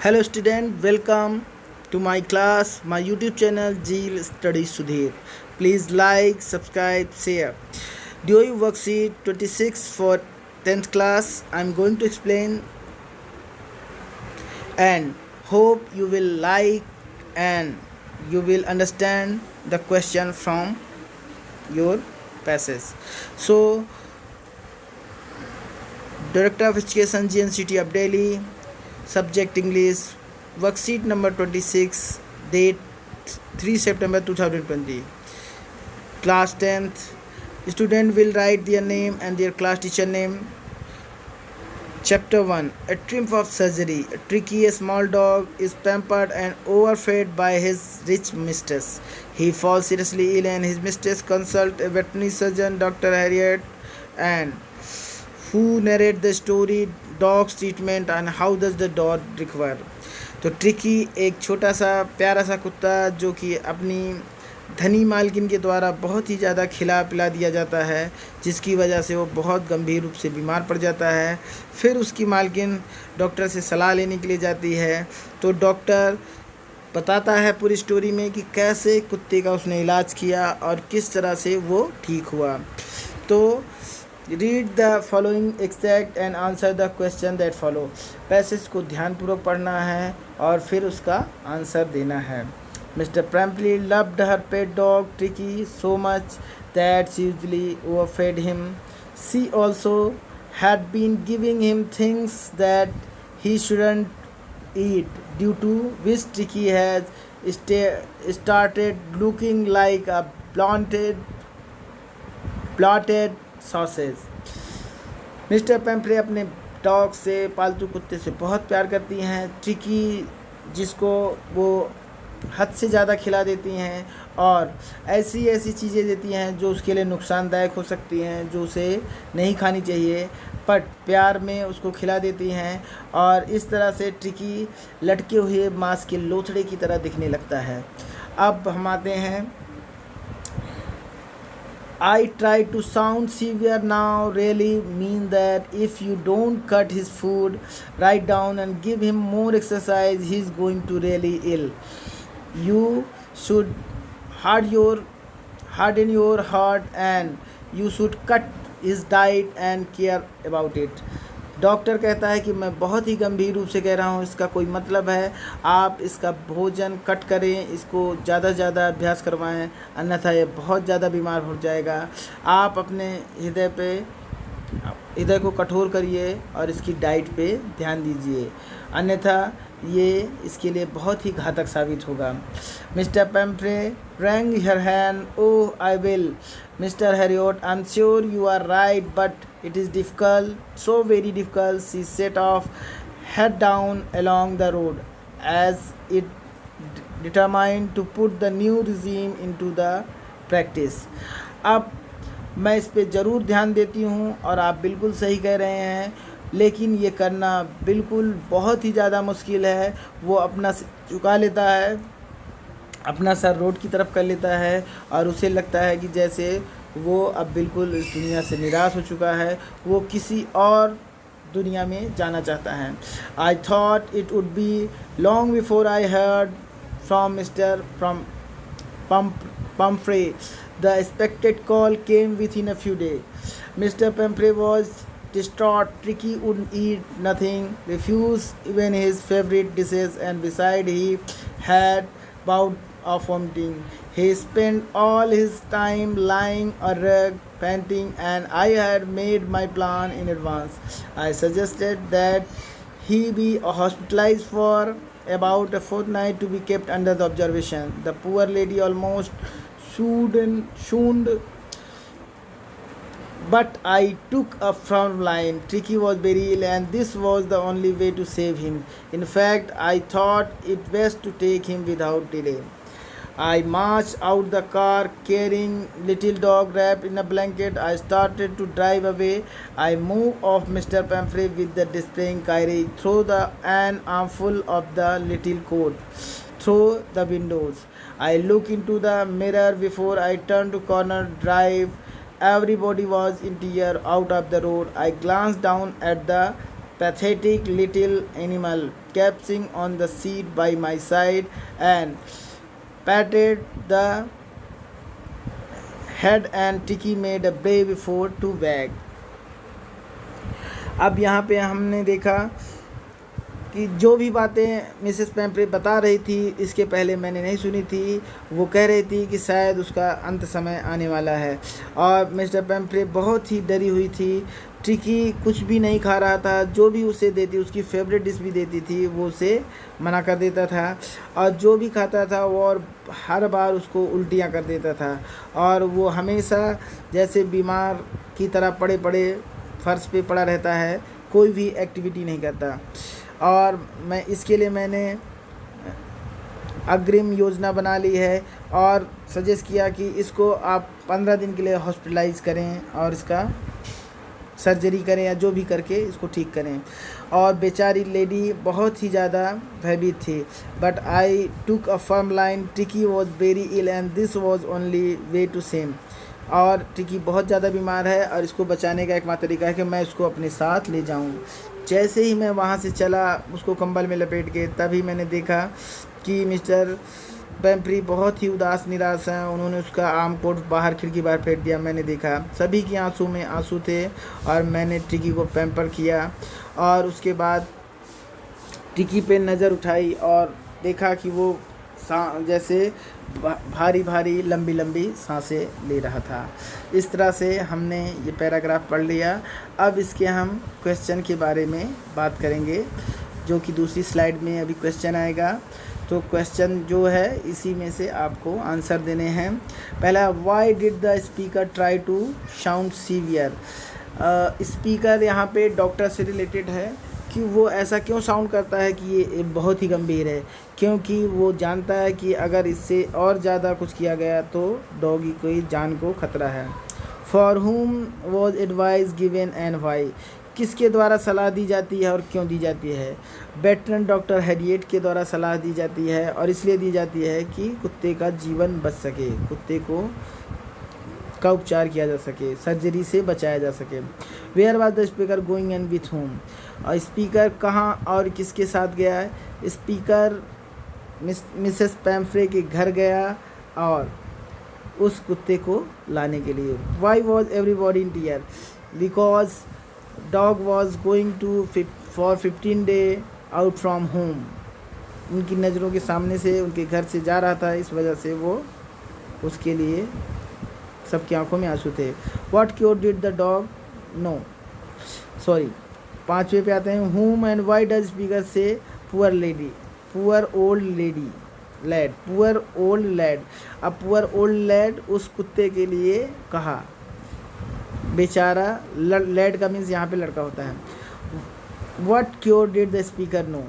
Hello student, welcome to my class, my YouTube channel Jeel Study Sudhir. Please like, subscribe, share. DOE worksheet 26 for 10th class. I'm going to explain and hope you will like and you will understand the question from your passage. So, Director of Education GNCT of Delhi, subject English, worksheet number 26, date 3 September 2020. Class 10th, student will write their name and their class teacher name. Chapter 1, a triumph of surgery. A tricky small dog is pampered and overfed by his rich mistress. He falls seriously ill and his mistress consults a veterinary surgeon, Dr. Harriet, and who narrate the story dogs treatment and how does the dog recover. तो tricky एक छोटा सा प्यारा सा कुत्ता जो कि अपनी धनी मालकिन के द्वारा बहुत ही ज़्यादा खिला पिला दिया जाता है, जिसकी वजह से वो बहुत गंभीर रूप से बीमार पड़ जाता है। फिर उसकी मालकिन डॉक्टर से सलाह लेने के लिए जाती है, तो डॉक्टर बताता है पूरी स्टोरी में कि कैसे कुत्ते का उसने इलाज किया और किस तरह से वो ठीक हुआ। तो read the following extract and answer the question that follow. Passage को ध्यानपूर्वक पढ़ना है और फिर उसका आंसर देना है। Mister Pumphrey loved her pet dog Tricki so much that she usually overfed him. She also had been giving him things that he shouldn't eat, due to which Tricki has started looking like a blotted sausage. Mister Pumphrey अपने dog से, पालतू कुत्ते से बहुत प्यार करती हैं। Tricky जिसको वो हद से ज़्यादा खिला देती हैं और ऐसी ऐसी चीज़ें देती हैं जो उसके लिए नुकसानदायक हो सकती हैं, जो उसे नहीं खानी चाहिए, बट प्यार में उसको खिला देती हैं और इस तरह से ट्रिकी लटके हुए मांस के लोथड़े की तरह दिखने लगता है। अब हम आते हैं, I try to sound severe now really mean that if you don't cut his food right down and give him more exercise, he's going to really ill. You should harden your heart and you should cut his diet and care about it. Doctor कहता है कि मैं बहुत ही गंभीर रूप से कह रहा हूँ, इसका कोई मतलब है आप इसका भोजन कट करें, इसको ज़्यादा से ज़्यादा अभ्यास करवाएं, अन्यथा ये बहुत ज़्यादा बीमार हो जाएगा। आप अपने हृदय को कठोर करिए और इसकी डाइट पे ध्यान दीजिए, अन्यथा ये इसके लिए बहुत ही घातक साबित होगा। Mister पैम्फ्रे wrung her hand. Oh, I will, Mr. Harriot. I'm sure you are right, but it is difficult, so very difficult. She set off, head down along the road, as it determined to put the new regime into the practice. अब मैं इस पे ज़रूर ध्यान देती हूँ और आप बिल्कुल सही कह रहे हैं, लेकिन ये करना बिल्कुल बहुत ही ज़्यादा मुश्किल है। वो अपना झुका लेता है, अपना सर रोड की तरफ कर लेता है और उसे लगता है कि जैसे वो अब बिल्कुल इस दुनिया से निराश हो चुका है, वो किसी और दुनिया में जाना चाहता है। I thought it would be long before I heard from mister Pumphrey. The expected call came within a few days. Mr. Pumphrey was distraught. Tricky wouldn't eat nothing, refused even his favorite dishes, and besides he had bouts of vomiting. He spent all his time lying on a rug, panting, and I had made my plan in advance. I suggested that he be hospitalized for about a fortnight to be kept under the observation. The poor lady almost swooned, but I took a front line. Tricky was very ill and this was the only way to save him. In fact, I thought it best to take him without delay. I marched out the car carrying little dog wrapped in a blanket. I started to drive away. I moved off Mr. Pumphrey with the displaying courage, through an armful of the little coat through the windows. I looked into the mirror before I turned to corner drive. Everybody was in tears out of the road. I glanced down at the pathetic little animal kept sitting on the seat by my side and patted the head and Tiki made a brave effort to wag. अब यहाँ पे हमने देखा कि जो भी बातें Mrs पैम्फ्रे बता रही थी इसके पहले मैंने नहीं सुनी थी, वो कह रही थी कि शायद उसका अंत समय आने वाला है और मिस्टर पैम्फ्रे बहुत ही डरी हुई थी। टिकी कुछ भी नहीं खा रहा था, जो भी उसे देती, उसकी फेवरेट डिश भी देती थी, वो उसे मना कर देता था और जो भी खाता था वो और हर बार उसको उल्टियाँ कर देता था और वो हमेशा जैसे बीमार की तरह पड़े पड़े फर्श पे पड़ा रहता है, कोई भी एक्टिविटी नहीं करता। और मैं इसके लिए मैंने अग्रिम योजना बना ली है और सजेस्ट किया कि इसको आप 15 दिन के लिए हॉस्पिटलाइज करें और इसका सर्जरी करें या जो भी करके इसको ठीक करें। और बेचारी लेडी बहुत ही ज़्यादा भयभीत थी। But I took a firm line, Tricki was very ill and this was only way to same. और टिकी बहुत ज़्यादा बीमार है और इसको बचाने का एकमात्र तरीका है कि मैं इसको अपने साथ ले जाऊं। जैसे ही मैं वहाँ से चला उसको कंबल में लपेट के, तभी मैंने देखा कि मिस्टर पैम्फ्रे बहुत ही उदास निराश हैं। उन्होंने उसका आर्म कोट बाहर खिड़की बाहर फेंक दिया। मैंने देखा सभी की आंसू में आंसू थे और मैंने टिकी को पैम्पर किया और उसके बाद टिकी पे नज़र उठाई और देखा कि वो जैसे भारी भारी लंबी लंबी सांसें ले रहा था। इस तरह से हमने ये पैराग्राफ पढ़ लिया। अब इसके हम क्वेश्चन के बारे में बात करेंगे, जो कि दूसरी स्लाइड में अभी क्वेश्चन आएगा। तो क्वेश्चन जो है इसी में से आपको आंसर देने हैं। पहला, why did the speaker try to sound severe. Speaker यहाँ पे डॉक्टर से रिलेटेड है कि वो ऐसा क्यों साउंड करता है कि ये बहुत ही गंभीर है, क्योंकि वो जानता है कि अगर इससे और ज़्यादा कुछ किया गया तो डॉगी की जान को खतरा है। For whom was advice given and why. किसके द्वारा सलाह दी जाती है और क्यों दी जाती है? वेटरन डॉक्टर हैरियट के द्वारा सलाह दी जाती है और इसलिए दी जाती है कि कुत्ते का जीवन बच सके, कुत्ते का उपचार किया जा सके, सर्जरी से बचाया जा सके। Where was the speaker going and with home. और स्पीकर कहाँ और किसके साथ गया है? स्पीकर मिसेस पैम्फ्रे के घर गया और उस कुत्ते को लाने के लिए। Why was everybody in tear? Because dog was going to for 15 day out from home. उनकी नज़रों के सामने से उनके घर से जा रहा था, इस वजह से वो उसके लिए सबकी आंखों में आंसू थे। What cure did the dog? No sorry 5वें पे आते हैं। whom and why does speaker say poor lady, poor old lady, lad, poor old lad। अब poor old lad उस कुत्ते के लिए कहा, बेचारा। lad का मीन्स यहाँ पे लड़का होता है। what cure did the speaker know?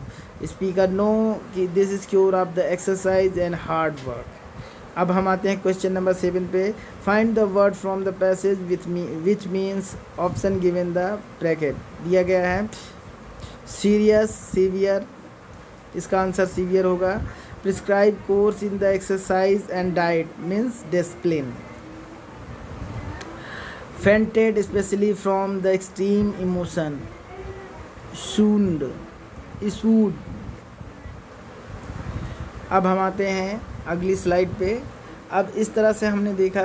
speaker know कि this is cure of the exercise and hard work। अब हम आते हैं क्वेश्चन नंबर 7 पे। Find the word from the passage which means option given the bracket. दिया गया है serious, severe, इसका आंसर सीवियर होगा। Prescribe course in the exercise and diet means discipline. Fainted especially from the extreme emotion, shunned, issued. अब हम आते हैं अगली स्लाइड पे। अब इस तरह से हमने देखा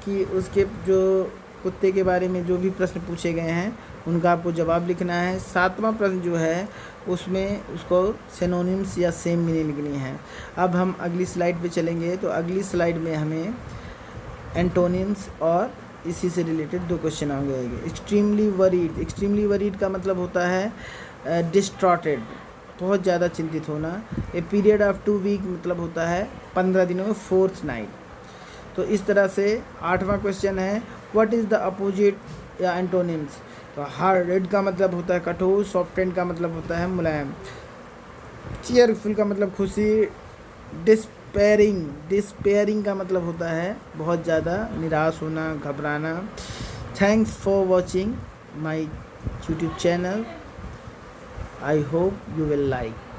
कि उसके जो कुत्ते के बारे में जो भी प्रश्न पूछे गए हैं उनका आपको जवाब लिखना है। 7वां प्रश्न जो है उसमें उसको सिनोनिम्स या सेम मीनिंग लिखनी है। अब हम अगली स्लाइड पे चलेंगे तो अगली स्लाइड में हमें एंटोनिम्स और इसी से रिलेटेड 2 क्वेश्चन आ गए। Extremely worried. एक्सट्रीमली वरीड का मतलब होता है डिस्ट्रॉटेड, बहुत ज़्यादा चिंतित होना। ए पीरियड ऑफ 2 वीक मतलब होता है 15 दिनों में, 4th नाइट। तो इस तरह से 8वां क्वेश्चन है व्हाट इज़ द अपोजिट या एंटोनिम्स। तो हार्ड का मतलब होता है कठोर, सॉफ्टेंड का मतलब होता है मुलायम, चीयरफुल का मतलब खुशी, डिस्पेयरिंग का मतलब होता है बहुत ज़्यादा निराश होना, घबराना। Thanks for watching my YouTube channel. I hope you will like.